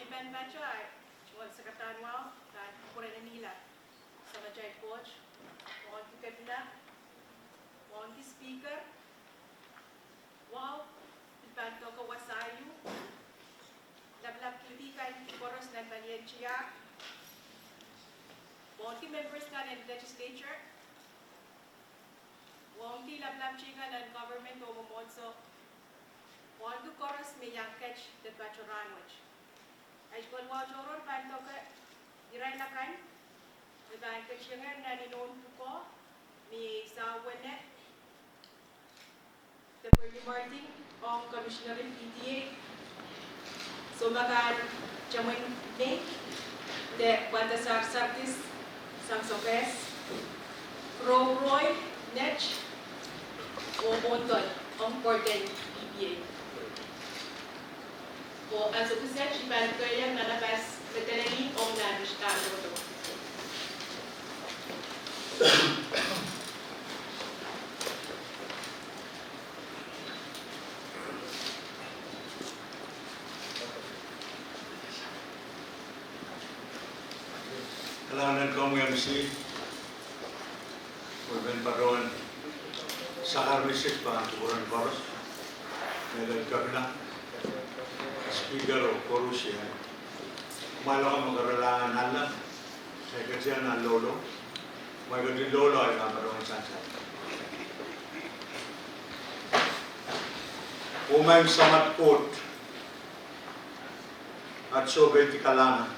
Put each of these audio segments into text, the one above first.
Ben Bachai, Secretary Wao, dan Kurenanila, sama Jai Coach, mohon Kabila, mohon Speaker, Wow, Banto Kawasayu, Lablab Kritikan, Koros dan Valencia, mohon members dan in legislature, mohon Lablab Chigan and government o Momonso, mohon Koros may yang catch the Bachoranwich. Ay kung wajoron Banto ka, diray lakan, may bangkat siya nga na ninon ko, ni sa Wene, the Bernie Martin, ang Commissioner ng PTA. So magan jaman ni de wanda sa sartis sang sokes Roy Nech o Onton ang Porden PTA. O ang sukuset si Balkoyan na nabas veterani o nanishkano to. Kailangan kong MC, Urban Padron, Sakar Visit pa ang Tukuran Koros, Medan Kabina, Speaker o Korus yan. Kumalo ka magkaralangan nalang, sa ikasya ng lolo, may gandang lolo ay kamarong sansay. Umay samat kot, at sobay tikalana.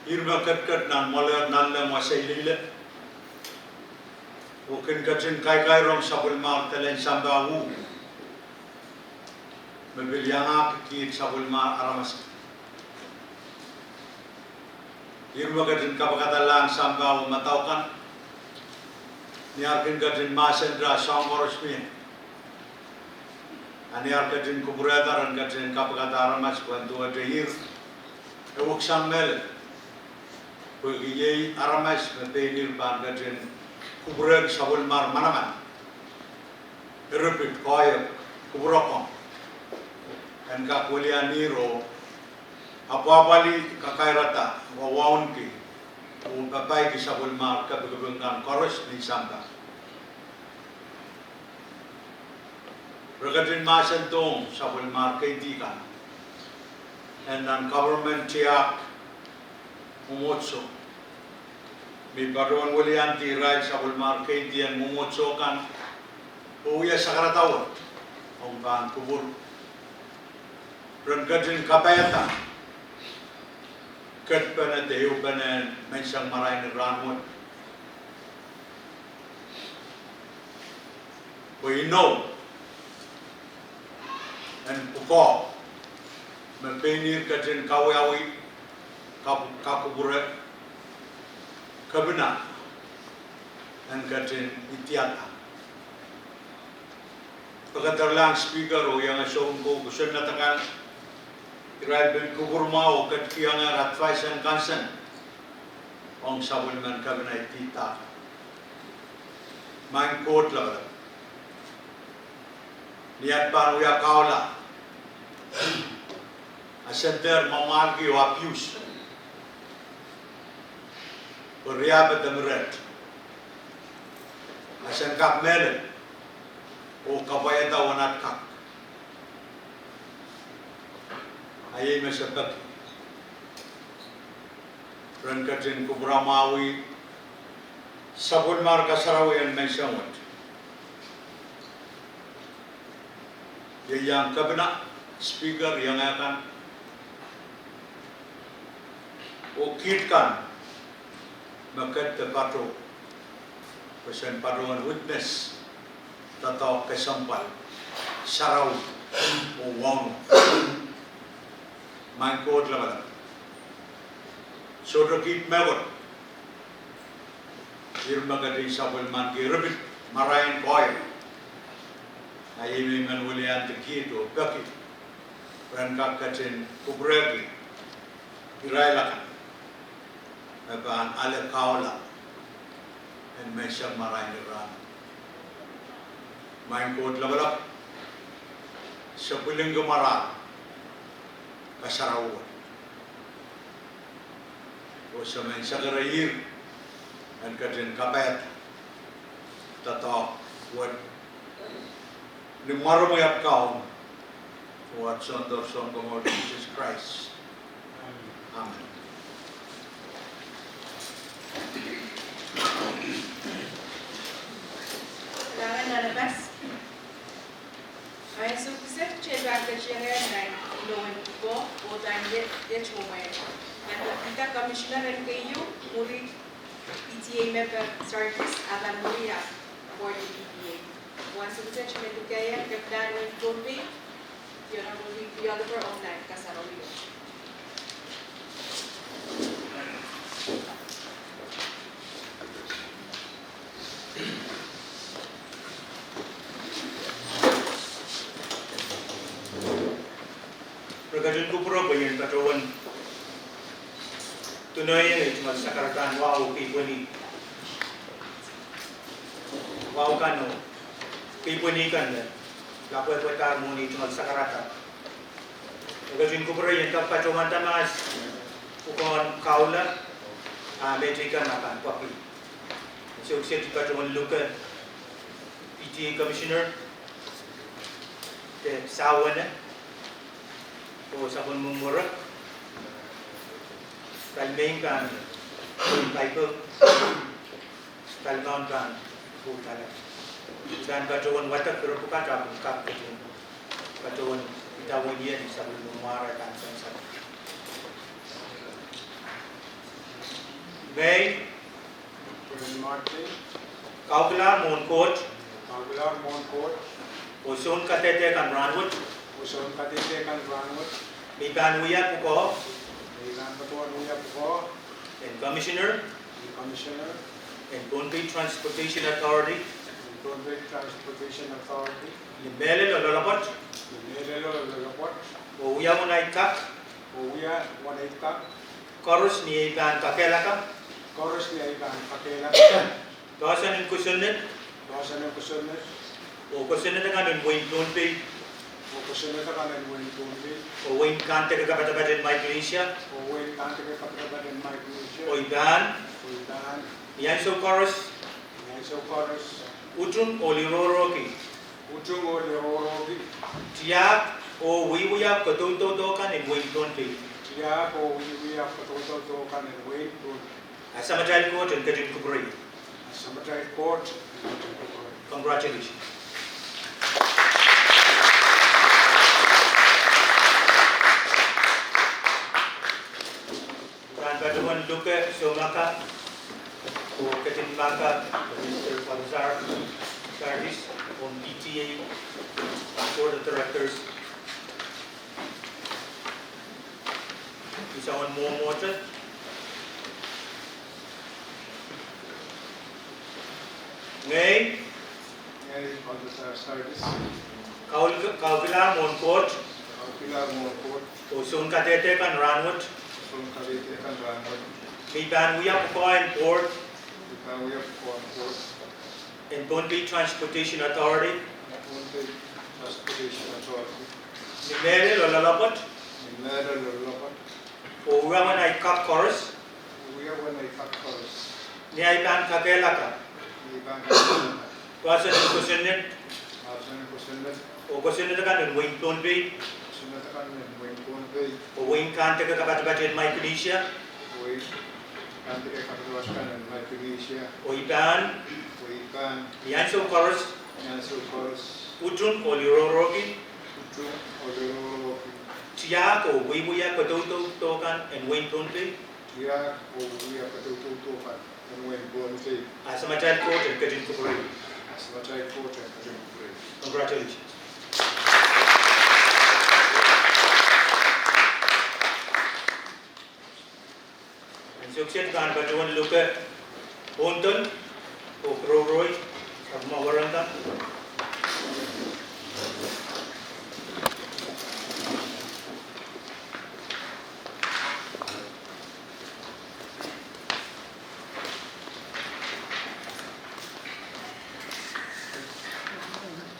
Irma kat nan moler nan le masai lile. Okin katin kai rong sabul mar telen samba hu. Mebil yang akit sabul mar aramas. Irma katin kapakata lang samba hu mataukan. Niarkin katin masendra sangkoros mi. Aniar katin kuburetaran katin kapakata aramas bantu ada hir. Ewok sammel. Pagiyay aramas na penil banda din kuburan sabul mar manaman repeat koy kuburokon en ka kulian niro apabali kakairata wawaun ki o papay ki sabul mar kabagabungan koros ni samba regadin masentong sabul mar kay dikan and non government tiyak Mumotso. May baruan walian tiray sa Ulmar kay diyan mumotso kan uya sa karatawon. Ang bang kubur. Rangkadin kapayata. Kat pa na deyo pa na may siyang maray na ranmon. We know and puko mapenir kadin kawawi kapubure kabina and katin itiata. Pagkatarlang speaker o yung asyong ko gusto na takang iray bin kuburma o kat kiyang advice and consent ang sabon man kabina itita. Main court lang. Niat pa uya kaula. Asenter mamalgi o abuse. Riabat demret. Asan kap melen. O kabayata wanat kap. Ayay masabak. Rangkatin kubramawi. Sabun mar kasarawian may samot. Yang kabina speaker yang akan o kitkan makat pato pesan paduan witness tatau kesampal sarau o wang main court lawan so kit mewat irma kadi sabul man girbit marain koy ayemi man wulian tekito baki ran katin kubregi irailakan Mabaan ala kaula and may siyang maray ni Ram. Main court labalap sa piling gumaral kasarawan. O sa mga sagarayir ang kadyan kapet tatok what ni marumayap kaon what son of son of Lord Jesus Christ. Amen. Kailangan lalabas. Ayon sa kisip, check the chair and loan ko o tayo get moment. Kita commissioner and kayo muri PTA member service akan muri ya for the PTA. Once the section itu kaya kapdan ng turbi, yun ang muri videographer online kasarawi. Pergajun kupro banyan katawan tunay ay magsakaratan wow kipuni wow kano kipuni kan lapwe peta muni magsakarata pergajun kupro yan kapatawan tamas ukon kaula metrikan akan papi sukses katawan luka PTA commissioner sawana o sa pun mumurak kalmeng kan Bible kalmaun kan butala dan katawan watak pero bukan tak bukan katawan katawan dia di sabun mumara kan sansa May Kaugla Monkot Usun katete kan ranwut Miban Uya Puko and Commissioner and Country Transportation Authority Limele Lolopot Uya Munaitak Chorus ni Iban Kakelaka Dosan and Kusunet O Kusunet kan Wayne Country O Wayne Kante Kapatabat Mike Malaysia O Iban Yanso Chorus Utrum Oliroroki Tiak O Wiwuya Kototo Dokan in Wayne Country Asamajal Court and Kajin Kubri. Congratulations. Patuan Luka Somaka o Katin Maka, Mr. Panzar Sardis on PTA Board of Directors. Isa on more water. Ngay Kaugila Monkot Usun Katete kan Ranwood Miban Uya Pukoy Port and Bunby Transportation Authority Nimere Lolalopot Uwaman ay Kap Chorus Niaiban Kakelaka Tuasan ng Kusunet o Kusunet kan ng Wayne Bunby o Wayne Kante Kapatabat in Micronesia o Iban Yanso Chorus Utrum Oliroroki Tiak o Wiwuya Kototo Tokan and Wayne Bunby Asamajal Court and Kajin Kupuri. Congratulations. And sukses kan Batuan Luka Honton o Kroroy sa Mawaranda.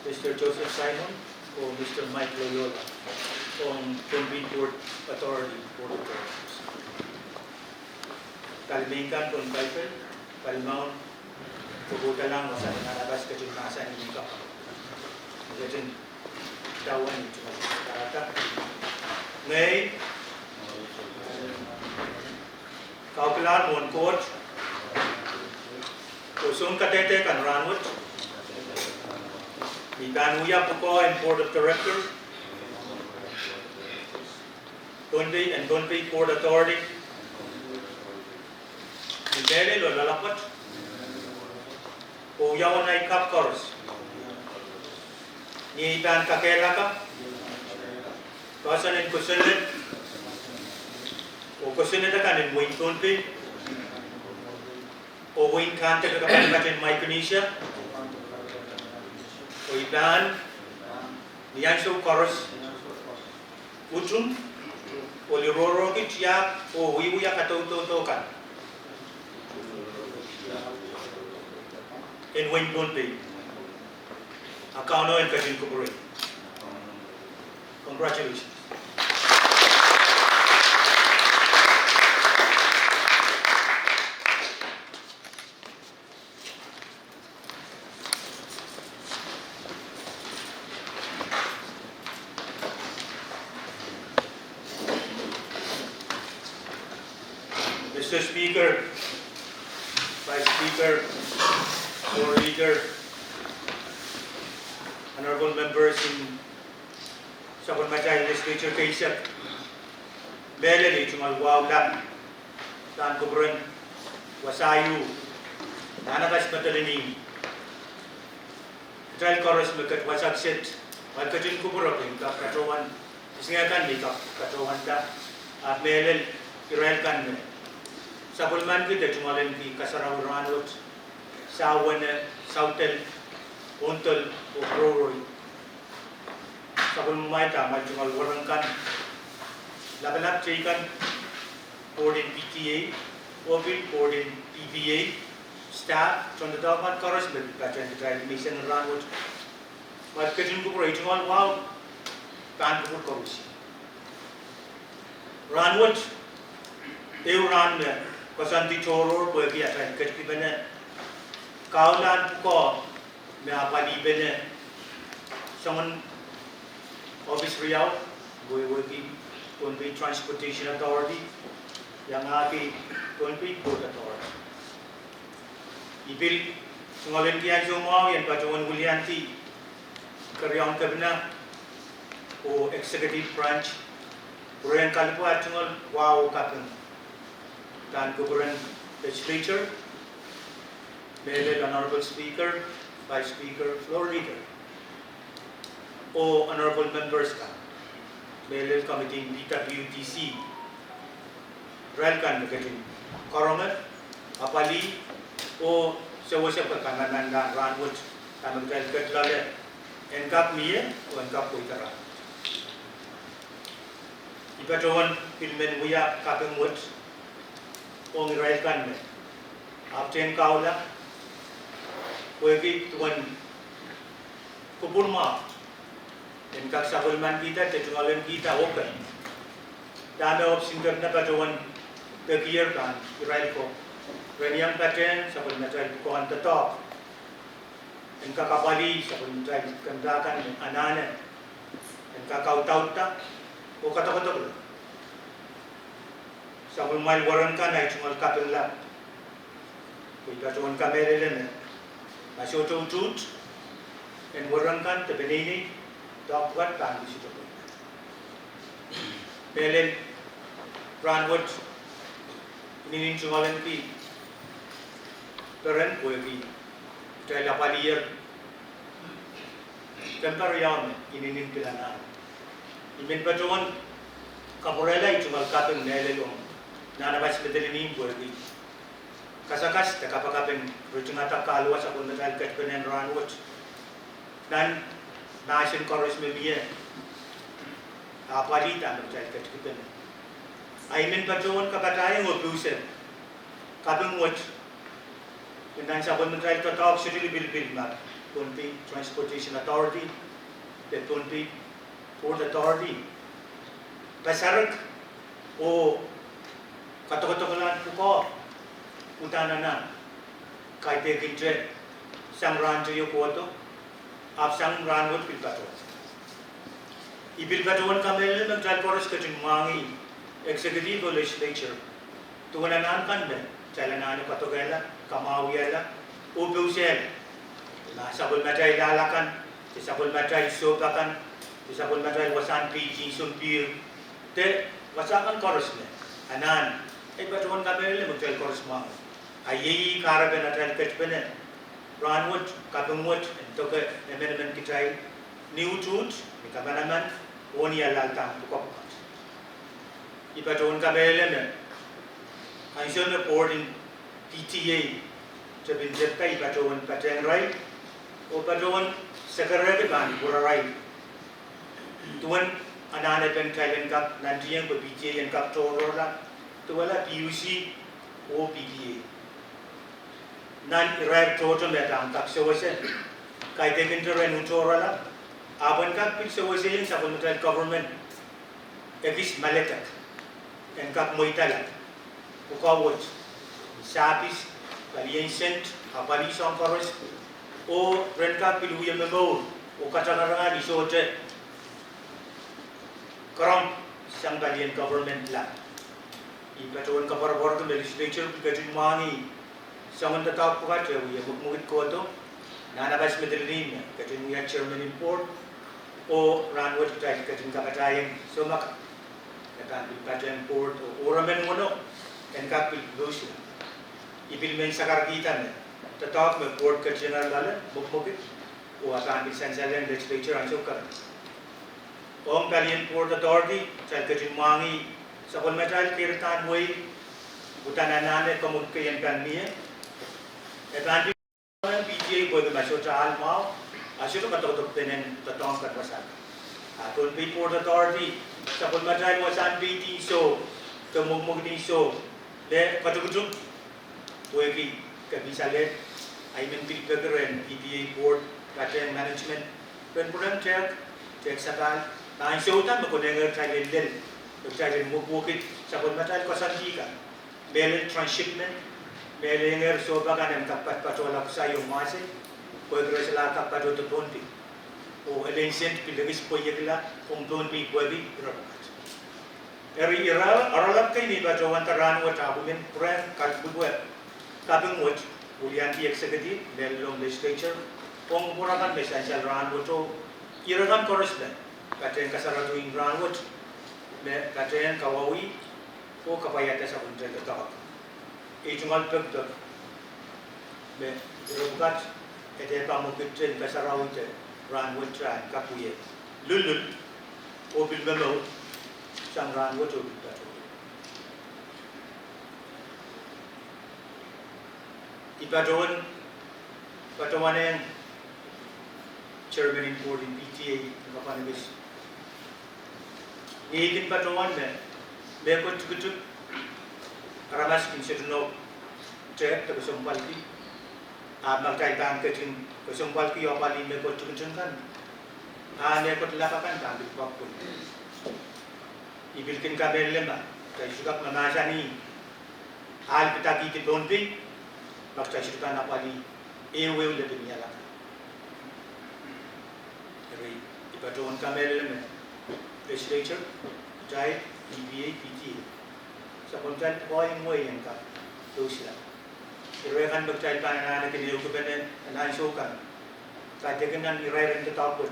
Mr. Joseph Simon or Mr. Mike Loyola. on Tonbi Port Authority, Port Authorities. Kalmingkan Ton Piper, Kalmaun, Kubuta lang sa nalabas ka dyan nasa hindi ka. Dyan, tawan ito. Tarata. Ngay, kaukular mon court, kusung katete kan ranwut, di kanuya puko and Board of Directors, Tonbi and Tonbi Port Authority, di dele lo lalapot, o yawan ay kap koros, ni iban kakela ka, kasan in kusulit, o kusulit kan in wing Tonbi, o wing kante ka in Micronesia, o iban, niyan so koros, utrum, o liroro kitya, o wiwuya katototokan. In wing Tonbi, Akano and Kajin Kuburi. Congratulations. Mr. Speaker, Vice Speaker, Floor Leader, honorable members in Sabon Matay Legislature Kaisak, Beleli Chumal Wawlak, Tan Kubron, Wasayu, Nanakas Matalini, Trial Chorus Makat Wasaksit, Malkajin Kuburok, Katrawan, Singakan Mikap, Katrawan Ta, at Melel, Israel Kan, Sabulman Kita Chumalan Ki Kasarawanot, Sawan, Sautel, Untul, Ukroroy, Sabul Maita, Malchumal Warankan, Labalap Chikan, poured in PTA, Ovid poured in PBA, staff, from the Dogmat Correspondent, Patrick Trial Mission Ranwood, but Kajun Kukurajal, wow, Panpur Korusi. Ranwood, they ran Kosanti Choro, Burgi at Katibana, Kaulan Ko. Pali bene someone office Riau, we working Tonbi Transportation Authority, yang api Tonbi Port Authority. Ibil sungalan kian semua yang pacuan Wulianti Karyang Kabina o Executive Branch, Buran Kalpa sungal wow kapun dan Kuburan Legislature, Mele Honorable Speaker, Vice Speaker, Floor Leader, o honorable members ka, Melel Committee BWTC, Relkan Magating, Koromet, Apali, o Sewasya Pagkananan na Ranwood, Tanong Relkat Lale, Enkap Miya, o Enkap Puitara. Ipatawan Pilmen Wuya Kapeng Wood, o Relkan Me, Apten Kaula, Wagi tuan kupurma, dan kak sabulman kita, tetungalan kita open. Dami opsinger na patuan kegier kan, Israel ko. Renyam paten sabul Israel ko ang tatok. Dan kakapali sabul Israel kandakan anane. Dan kakautauta o katakotok. Sabul mal waran kan ay tungal kapilla. Kita tuan kamerelen. Masih utut, dan warangkan terbenini, dapat kan di situ. Belen, Ranwood, ini cungalan pi, keren kue pi, saya lapar liar, tempat yang ini kelana. Imen pacuan, kapurela itu cungal kapeng nelelong, nana pas betul ini kue pi. Kasakas, kapakapen, rujungata kalwa sa kundal katpenen Ranwood, dan nasin koros mebiye, apalita ng child katpenen. Aymen pacuan kakatayang o blusen, kapeng wood, dan sa kundal katok sirili bilbil mat, Tonbi Transportation Authority, the Tonbi Port Authority, Pasarak o katokotokolan ko utana na kay pekintre sang rancho yo koto ap sang ranwot pilpato ibilpaton kamel nagdal koros katin mangi executive legislature tuwanan kan ben chalana patogela kamawiala ubusel la sabol matay lalakan sabol matay sobakan sabol matay wasan piji sumpir te wasakan koros ne anan ay paton kamel nagdal koros mangi ayi karaben atal ketbenen Ranwood, Kapungwood, and Toka Amendment Kitay, New Truth, the Kabanaman, Oni Alaltang, Pukopat. Ipaton Kabelemen, I should report in PTA to be Zepa, Ipaton Patang Right, or Paton Secretary Ban, Burarai. Tuan Anana Pentai Cup, Nantian, PTA and Cup Torola, Tuala PUC, or PTA. Nan irai total datang tak sewase kai tekin terren utorala aban kak pil sewase yang sabun metal government evis maletak en kak moitala ukawot sapis kalian sent apali songkoros o ren kak pil uya memor o katarangan di sote kram sang kalian government la ipaton kabar board legislature gaji mangi Someone the top of we have moved Koto, Nana Bas Medellin, getting we had Chairman in Port, or Ranwood to try getting Kapatayan, so much that can be pattern port or Oraman Mono, and Kapi Lucia. If it means Sakarkitan, the top of Port General Lala, Bukmokit, or can be Sansalan legislature and so current. Om Palian Port Authority, Chalkatin Mangi, Sapon Metal Kirtan Way, Butanana, Kamuki and Panmia. Advantage PTA boy the Masota Alma, I should have got out of pen and the tongue that was happening. I told Port Authority, Sapon Matai was unbeating so, the Mugmugni so, there Patukutum, Wegi, Kabisale, I mean Pilper and PTA board, pattern management, when Puran check Sakal, I showed them a Kodanger Thailand, the Thailand Mugmukit, Sapon Matai Kosantika, mail transshipment. Melinger so bagan yang kapat patola sayo mase, koi gresela kapat do tonti. O elencent pilagis poyekla tonti bobi rabat. Eri ira aralap kay ni bajawan taran wa tabulen pran kalbuwe. Kabung wat bulian di executive belong legislature pong purakan essential ran woto irakan korosdan. Katen kasaratu in ran wat me katen kawawi o kapayata sa kunta tatawag. Ijungal pagdor, me rugat, ete pamukitren kasarawite, ranwood tran kapuye, lulul, obil memo, sang ranwood obil bato. Ipatawan, patawanan, chairman in board in PTA, kapanabis. Iikin patawan me kutuk. Ramas kinsiduno cek tersumpalki, magkay bang keting tersumpalki opali me kot cungkan, ne kot lapakan tambil pakul. Ibilkin kabel lema, kay sudak mamasani, hal pitaki ti donpi, magkay sudak napali, ewe lebih nyala. Jadi ipaton kabel lema, legislature, jai, EBA, PTA. Sa kontan boy moy yang ka dosla irekan bercai pana na kini ko benen na isokan ka tegenan irekan to tapot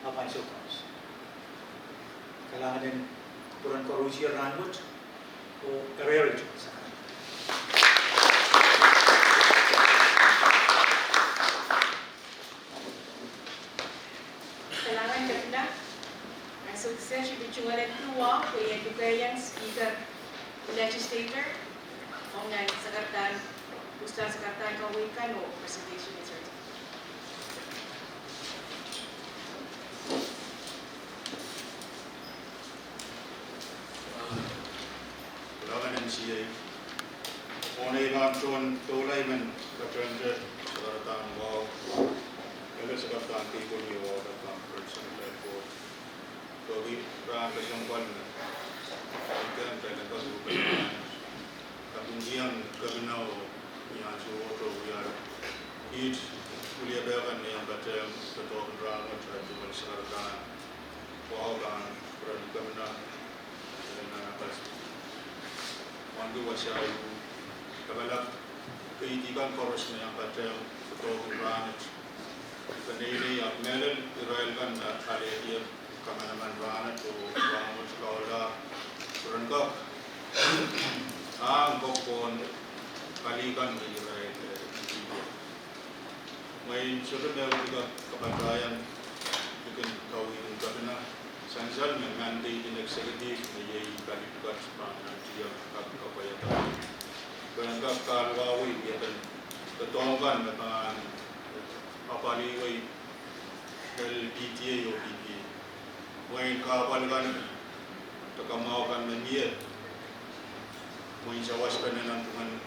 apa isokan kailangan din puran korusi ranbut o career ito sa kailangan ganda sukses ibicungalan tuwa ko yung edukayan speaker legislator o nga sakartan gusto sakartan kawikan o presentation is certain. Kailangan NCA kung ibang tulay man katrenje sakartan wow kaya sakartan people niyo katang person like Bagi rang kesempat kita tak dapat kemudian kebenau yang suatu yang it kuliah bahkan yang baca betul rang macam itu sekarang wawan berani kebenau dengan apa wangi wasai kebalap keitikan koros yang baca betul rang Pendiri yang melel Israel kan ada dia kameraman banget tu bangun sekolah berengkap pon kali kan di Israel main sudah baru juga kepercayaan bikin kau itu karena sansal menganti di eksekutif menjadi kali buat sepanjang dia apa ya berengkap kalau dia ketolongan dengan apa ni wei dari PTA atau PTA wei kapal kan terkamau kan mendia wei jawas penenan dengan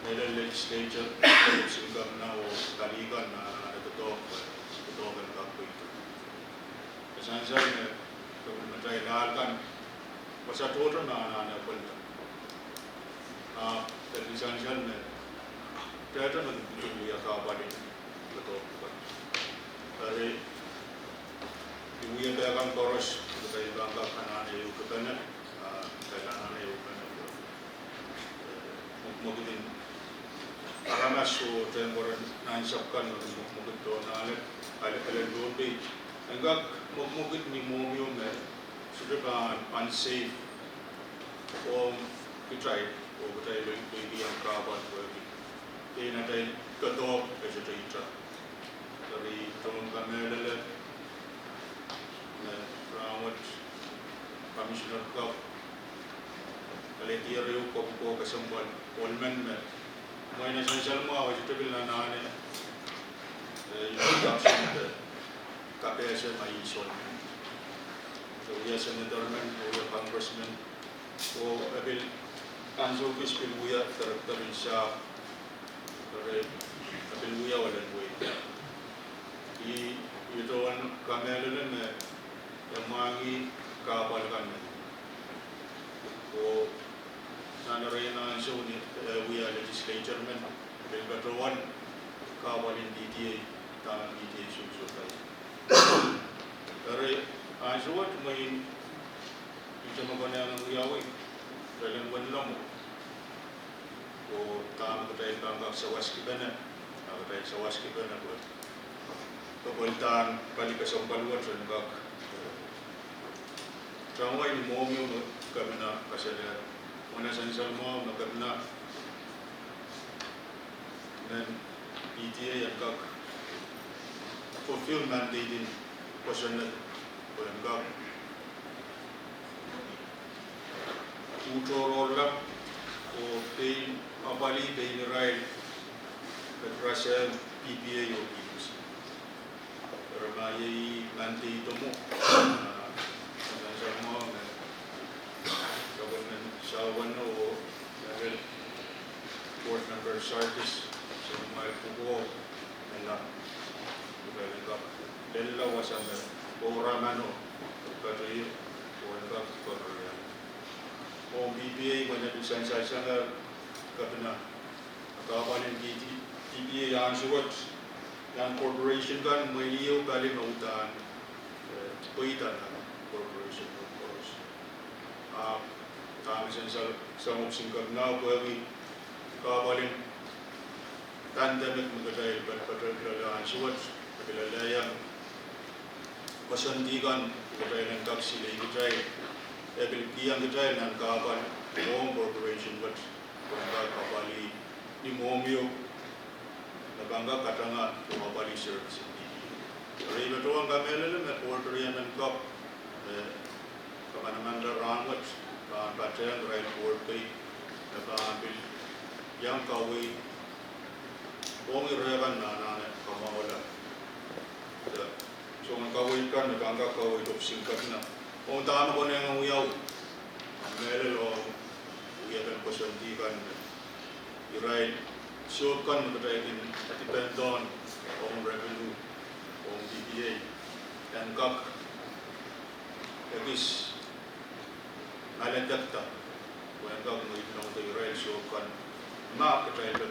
dari legislature sehingga menau kali kan ada ketua kan kapu itu kesannya kemudian kan pasal total anak pun dari sanjana Tiada nak dunia kawan ini betul. Dari dunia dagang koros dari bangga kanan itu ke kanan, kanan itu kanan. Mungkin karena so temporan nansapkan mungkin donale ada lebih. Enggak mungkin ni mobil ni sudah kan unsafe. Kita lebih yang kawan bagi. Ini ada ketua kejutan dari tahun kami adalah rawat komisioner kau kalau dia riu kau kesempat polmen main nasional semua wajib terbilang nane yang sudah KPS mai isul so dia senator men atau congressman atau abil kansul kispil buya terisa tapi buaya walau buaya. Itu orang kami adalah yang mangi kapal kami. So, sana rena so ni buaya legislature men berkatakan kapal ini DTA tangan DTA susu tadi. Dari asal main itu macam mana buaya we dalam benlam. O tam kita bangga sawas kita na, kita sawas kita na buat. Kepolitan balik ke Sompaluan sebab Trawai ni momi untuk kerana kasada mana sansal mau nak kerana dan PTA yang kak fulfill mandate in personal berangkat utorolak o pain apali pain right berasa PPA o PPC ramai nanti temu sansal mau government sawan o level board member service semua pugo nila berangkat della wasan orang mano kerja orang kerja Om PPA banyak disensasi kerana kawan yang PPA yang suat yang corporation kan meliu kali nautan kuitan corporation of course. Kami sensal sama singkat na bagi kawan yang tandemik mengadai pada yang suat pada yang pasandikan mengadai yang taksi lagi mengadai yang kita nan kapan home corporation but bangga kapali ni momio na bangga katanga kapali service ini. Jadi betul ang kami lele met porterian nan kap kaman rangat kan batang right board kay na ambil yang kawi bongi reban na kamawala. So ang kawi kan na bangga kawi top singkat na Kung tama ko na yung uyaw, ang melelo, uyaw kan pasandikan, iray, siyot kan magkatay din atipendon, kung revenue, kung PPA, and kak, authorities nalendatta when ka mo ito ng Israel so kan makatay ka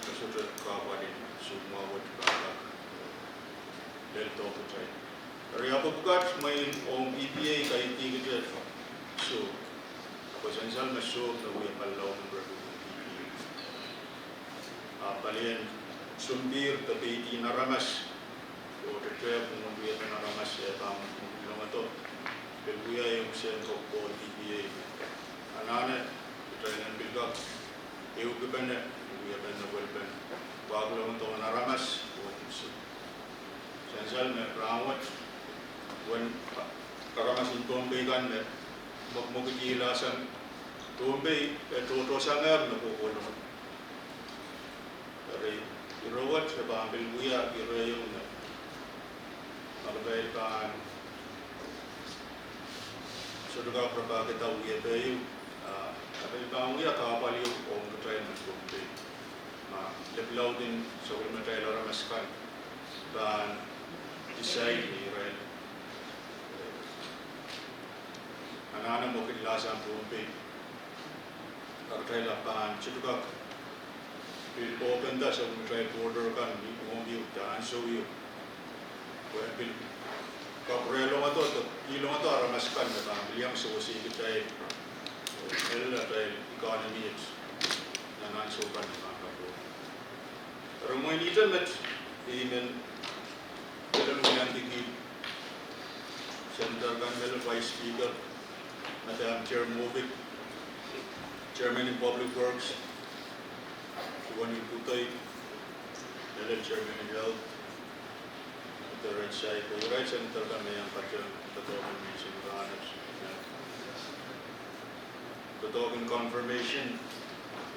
nasusunod ka pa din sumawat ka del to ko try pero ako bukat may om EPA kay tigit so potential na show na we palaw ng EPA palien sumbir tapi naramas o tetap kemudian naramas ya tam kilometer Belguya yung sentro ko EPA anak-anak kita bilgap eu kebenar Belguya benar welben bago untuk naramas sensal me rawat when karamas Tombe kan me magmukilasan Tombe toto sangar na po dari irawat sa bambil buya yung malabay kan sudah berapa kita uya bayu tapi bang uya kapal yung om ketrain Tombe leblau din soal metrail orang maskan dan desain ni Israel anak-anak mau kilasan Tombe ketrail lapan cedugak bil open dah soal metrail border kan di mobil dan so you bil kaprelo mato ilo mato orang maskan kan liam sosi ketrail trail economy nanan so kan Rumah ini termet dengan dalam menanti center kan dalam vice speaker, Madam Chair Movic, Chairman in Public Works, Iwan Ikutoy, dalam Chairman in Health, the right side, the right center kan yang pacang betokan mission runners, betokan confirmation,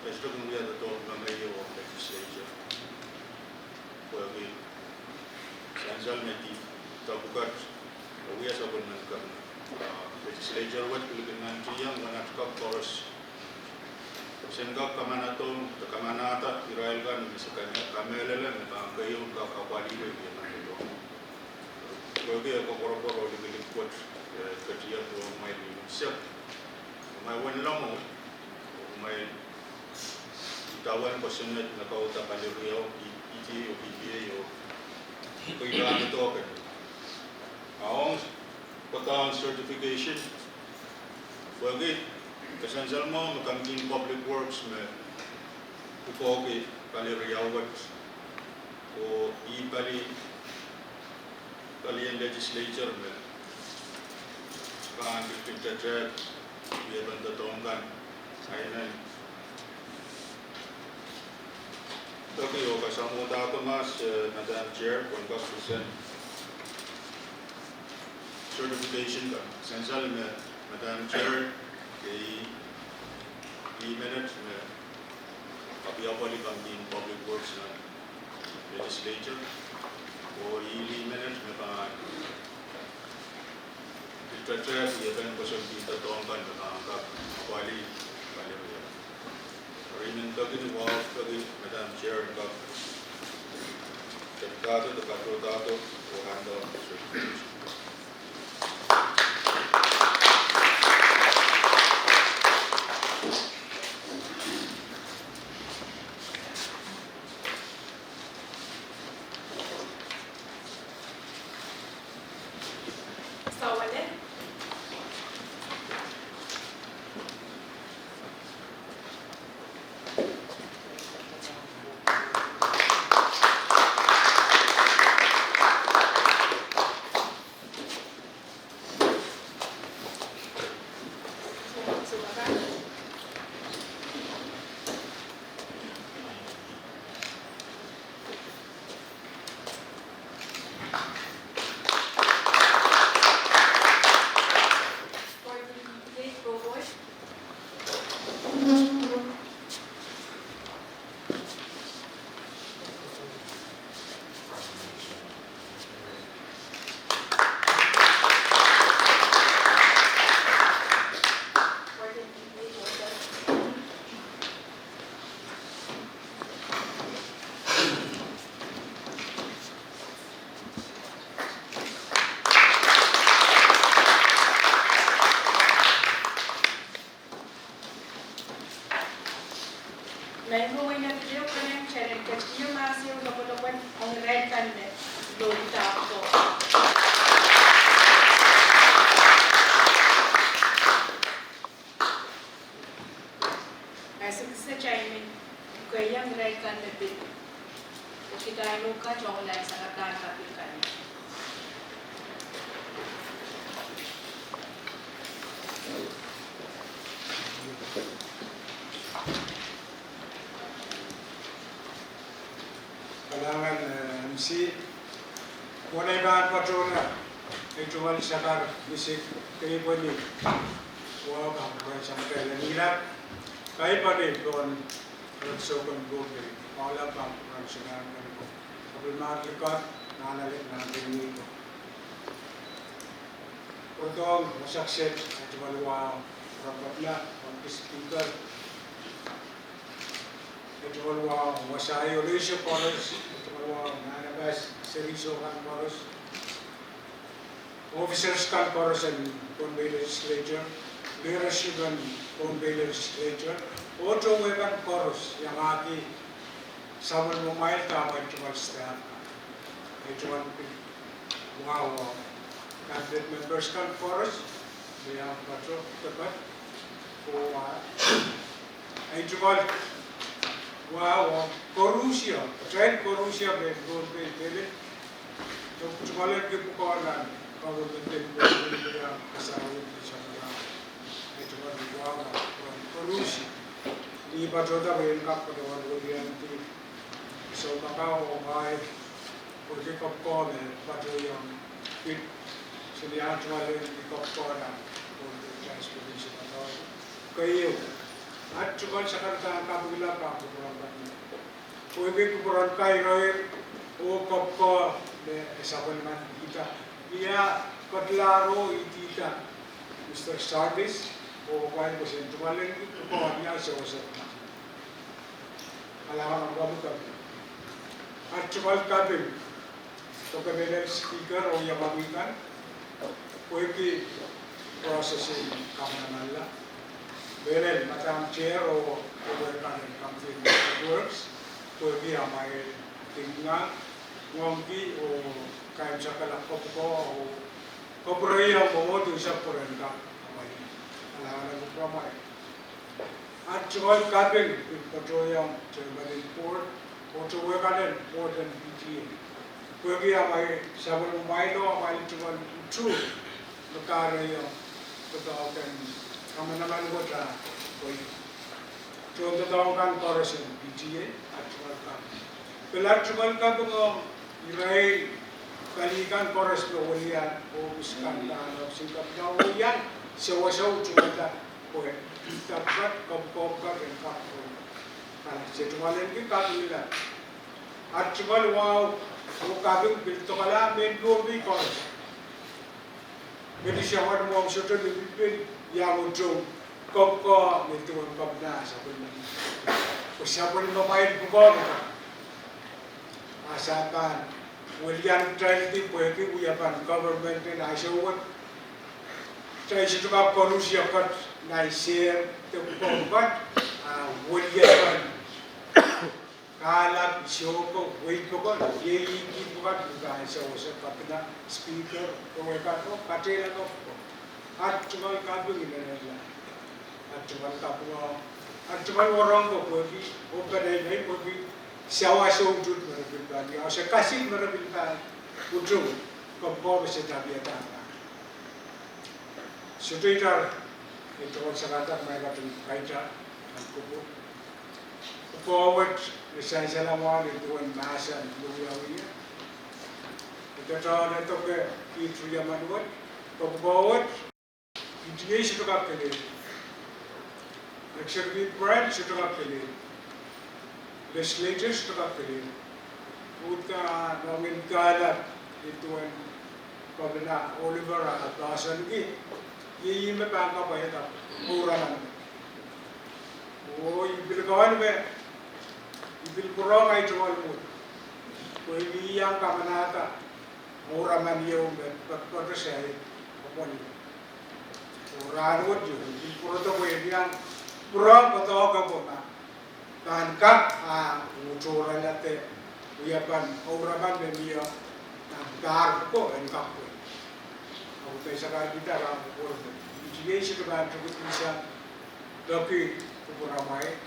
resto kemudian betokan mengayo legislature. Bagi sansal nanti tabukat uya sabun nangkap legislature wat dengan yang menatap poros sehingga kamanatom kamanata Israel kan misalkan kamelelen kayu kapali lagi itu bagi aku koro-koro lebih kuat kerja tu mai siap mai wan long mai tawan kosenat nakau tapali riau o PPA o kailangan ito kan. Ang patang certification bagi kasansal mo makamkin public works me upoke pali riyawat o ipali pali legislature me kan dipintatret biya bantatongkan aynan Okay, kasama dato mas Madam Chair, 100% certification ka. Sensal Madam Chair, kay i-minute na kapiyapali kang din public works na legislature o i-minute na pa ita-trap, i-akan ko sa kita toongkan na kaangkap kapali rin. Rimin kagin wow kagin Madam Chair ka deputado de patrotato o hando kan mepit. Kita inuka chong lai sangat kan kapil kan. Kalangan MC mulai bahan patrona itu wali sakar bisik kei poni wah kamu sampai lenilat kai poni don rosokon gobe maula kamu sekarang kan kabel marlikat nalalik nanti ko Otong masakset itu wali wow rapatla speaker itu wali wow wasayo leisure policy Nanabas, Seriso kan Koros, officers kan Koros and Bombay Legislature, leadership and Bombay Legislature, Ocho kan Koros, yang aki sawan mobile tama itual staff, itual wow, cabinet members kan Koros, dia patro tepat, itual wow, Corussia, train Corussia be Bombay David. So Chumalet ke pukalan, kalau bentuk dia asal di sana. Itu baru wow, Corussia. Di Patrota be engkap pada waktu dia nanti. So kakao mai, pergi kapal le, Patro yang fit. Sedia Chumalet di kapal dah, untuk transportation atau kayu. Cuma sekarang kabila kamu berapa ni? Kau ibu kurang kaya roy, kau de saban man kita. Ia katlaro kita, Mr. Sardis, kau bosan cuma lagi kau hanya sewa. Alam kamu kan. Cuma kabel, kau kabel speaker yang bagikan, kau ibu processing kamu nalla. Well, Madam Chair or something works, to be a my tinga, wonky or kind of Sakalapo or Coprea or to Saporenda. Alana Pramai. Actual cabin with petroleum German port or to work on it more than PTA. Purgi my 7 mile mile to 2 the car the dog and kami naman wala koi. Contoh tahu kan koresen PTA actual kan. Actual kan tu irai kali kan kores berwalian, buskan dan singkap berwalian sewa-sewa cuma tak koi. Dapat kop kan engkap koi. Kalau setualan kita kan actual wow, kabin biltokala main dobi kores. Jadi siapa mau sudah lebih yang ujung kop itu kop na sabun sabun lumayan bukan asalkan William trial di pergi uyapan government dan asyawat trial itu kap korupsi akat naisir terbuat William kalap siapa wait bukan ye ini bukan asyawat kapina speaker mereka tu kacau tu cuma kabel ini adalah cuma orang kau pergi open ini pergi siapa sewujud mereka dia asal kasih mereka ujung kau bisa jadi apa sudah itu orang sekarang mereka tu kaita kubu forward misalnya selama itu orang bahasa luar ini kita tahu itu ke itu yang manual forward PTA should have been Executive branch should have been legislature should have been Uta namin kala itu ang pabina Oliver at Dasan gi yime pa ka bayad mura man ibil kawan me ibil kurang ay jual mo ko yang kamanata mura man yung pagpata siya kapon Ranut juga, pura tu yang pura betul ke mana? Kan kap muncul lagi, uyapan orang dia dar ko engkap ko. Aku tu sekarang kita ram pura. Jadi sekarang tu kita bisa, tapi pura mai,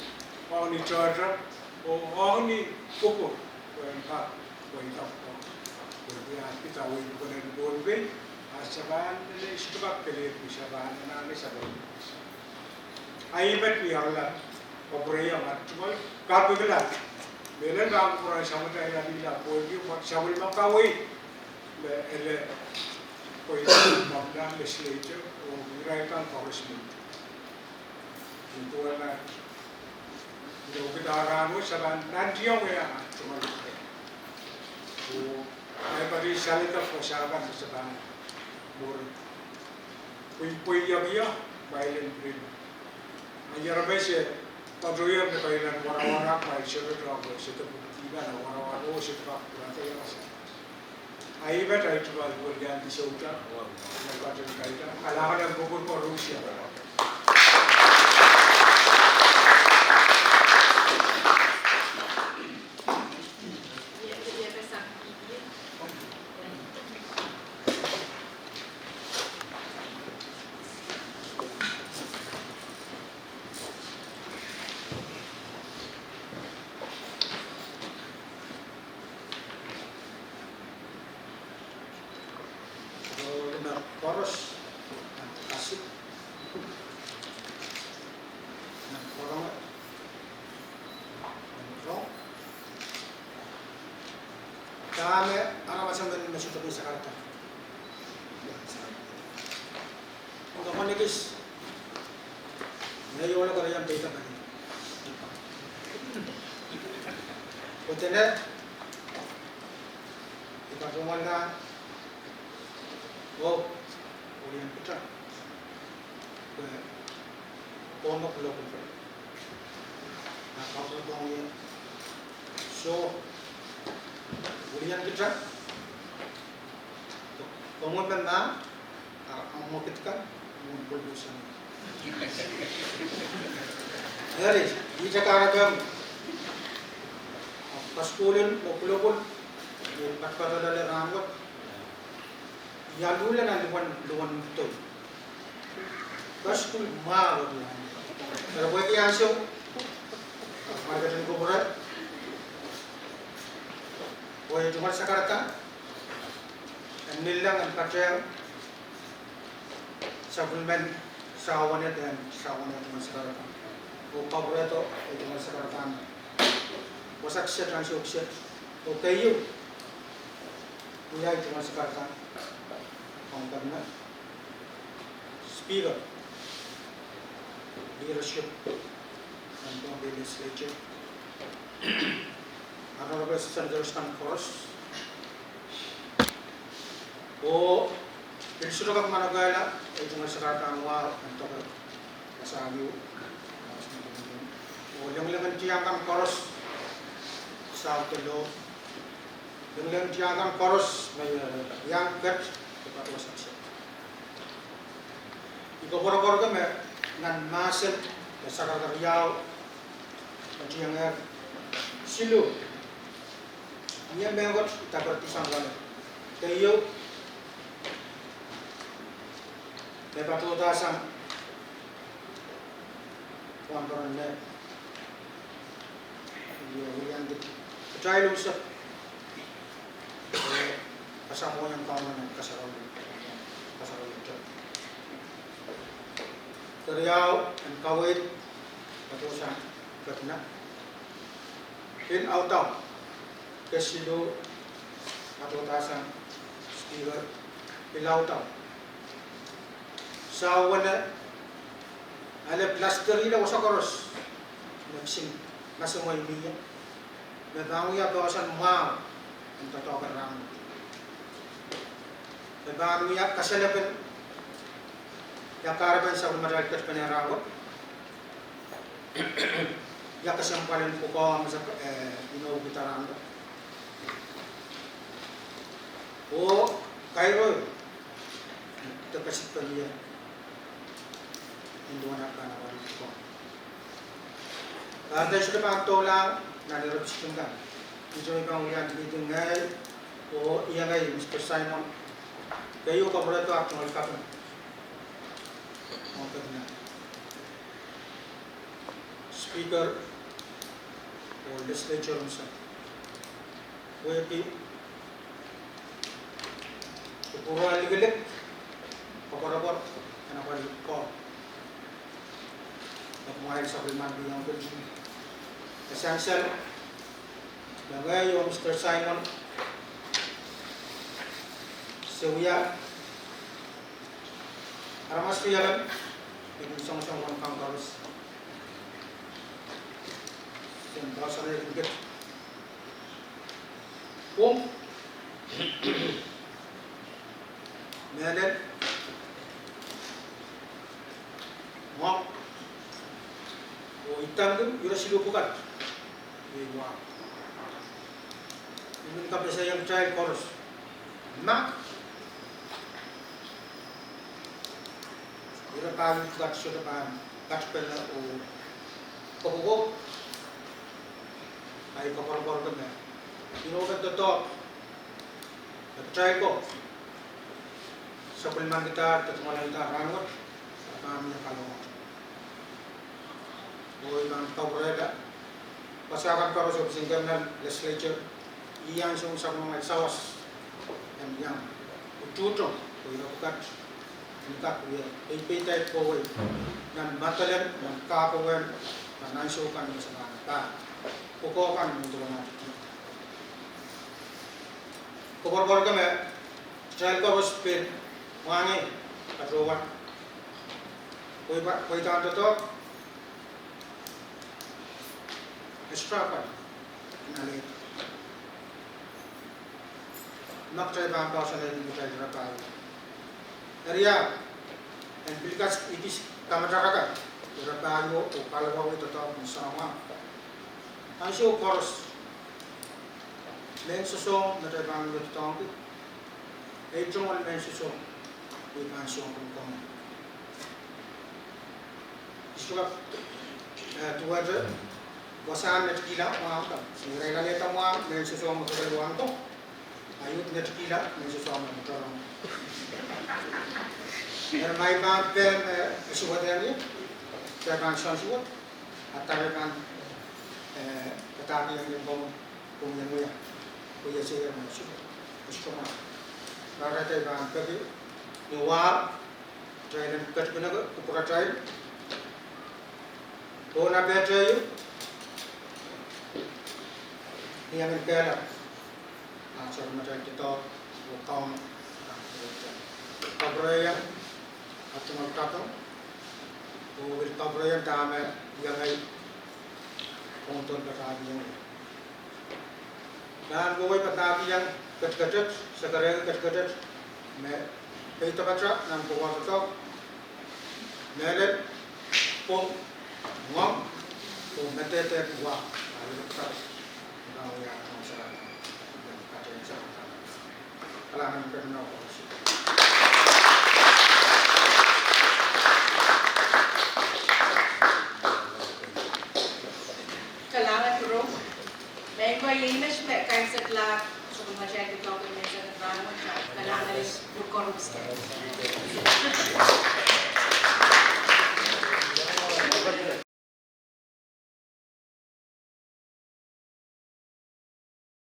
kau ni charger, o ni pupur ka dia kita wei bukan bolbe asaban le istibak kele bisaban na le sabon ai bet wi Allah obraya matmal ka bigla belen ram pura samata ya bila bolbi sabul makawi le ele koi mamdan legislature o wiraitan congressman itu ana do kedaran saban nanti yang ya cuma o ai bari salita posaban saban bor pui ya dia bailen prin ayar bese padroyer de bailen wara-wara mai sebe trago sete tiga na wara-wara o sete ka kurata ya masa ai bet ai tuwa bol gan di sauta na ka jadi kaita ala ada gobor ko rusia poros asik orang kami anak macam ini masih terus Jakarta untuk menikis ngayon ko yang beta bani utene ipatungan na wow ulian putra pondok lokal nah kalau dong so ulian putra kemudian na mau kita mumpul busan hari di Jakarta paskulin mokulokul patpata dale rambut ya dulu na luwan to paskul ma kalau buat yang so marketing ko berat boleh cuma Jakarta nilang ang patrel supplement sawannya dan sawannya masyarakat. Upah berat itu masyarakat. Wasak set langsung set. Oke yuk. Punya itu masyarakat. Karena speaker, leadership, dan pemimpin legislature. Akan lebih teruskan course. O sudah kak mana gaya itu masyarakat awal untuk masalah o yang tiangkan koros saat itu yang tiangkan koros yang ket tempat wasaksi iko boro-boro kami nan maset masyarakat Riau tiangan silu ini mengot tak bertisang kali kayu lepas tu dasam kawan-kawan ni yang percaya lu sah kasar yang kawan kasar itu Riau dan Kawit patusan berkena in auto kesidu atau dasam speaker pilautan sawana ala plaster ila wasakoros nagsing nasa mo imiya nabango ya kawasan mau untuk tahu kerang nabango ya kasalapan ya karaban sa madalkat panyarawat ya kasampalan ko ko sa inobitaran o Cairo terkasih dia Induan akan awal itu. Ada sudah patola nari repsikan kan. Itu yang ulian didengar. Oh iya ngai Mr. Simon. Kayu kabar itu aku mau kapan. Mau kena. Speaker o legislature unsa kuwi pura ligelik pakorabor kana balik ko pagmahal sa Priman Biyang Pilipin essential bagay yung Mr. Simon Sewya Aramas Fiyalan ini song-song orang kangkarus yang bahasa ringgit Medan Mok o hitam tu yura silupukan iwa ini kapal saya yang child chorus mak yura pan kat sudah pan kat pela o kobo ay kapal kan ya you kan to child ko supplement kita temuan kita rangut kami kalau boleh kan tahu berada pasangan kalau sebesar dengan legislature yang sama sawas yang utuh boleh bukat bukat dia IPT kowe dan batalan dan kapawen dan naisukan bersama kita pokokkan untuk nanti kabar kami trial ko spin wangi atrowan koi tanto to extra pa nali nak try ba pa sa nila dito tayo pa area and because it is kamataka ora pa yo o kalabaw ito to sama ansyo course men susong na tayo ba ito to ay jong men susong dimension kung istilah tuwa je wasan net kila wa ka sira la leta wa men so mo ko wa to ayut net kila men so mo to mai ba pen suwa de ya kan san suwa atare kan kata yang bom yang ya ko ya se mo suwa istilah para te ban ka Nuwa, try and cut pinaga, upura try. Dona better you. Niya min kaya. So na try to ukam. Kabraya at tumagtatong. Will kabraya dame yang ay konton katabi yang. Dan buhay patabi yang kat-katat, sa karega kat-katat. Kita baca dan buat itu, melet, pom, ngom, pom metete buah, lalu kita tahu ya masyarakat dan kata yang sama. Kalangan pernah sih. Kalangan turun, mereka ini sudah kain setelah sebelum saya kita organisasi kalangan berkorupsi.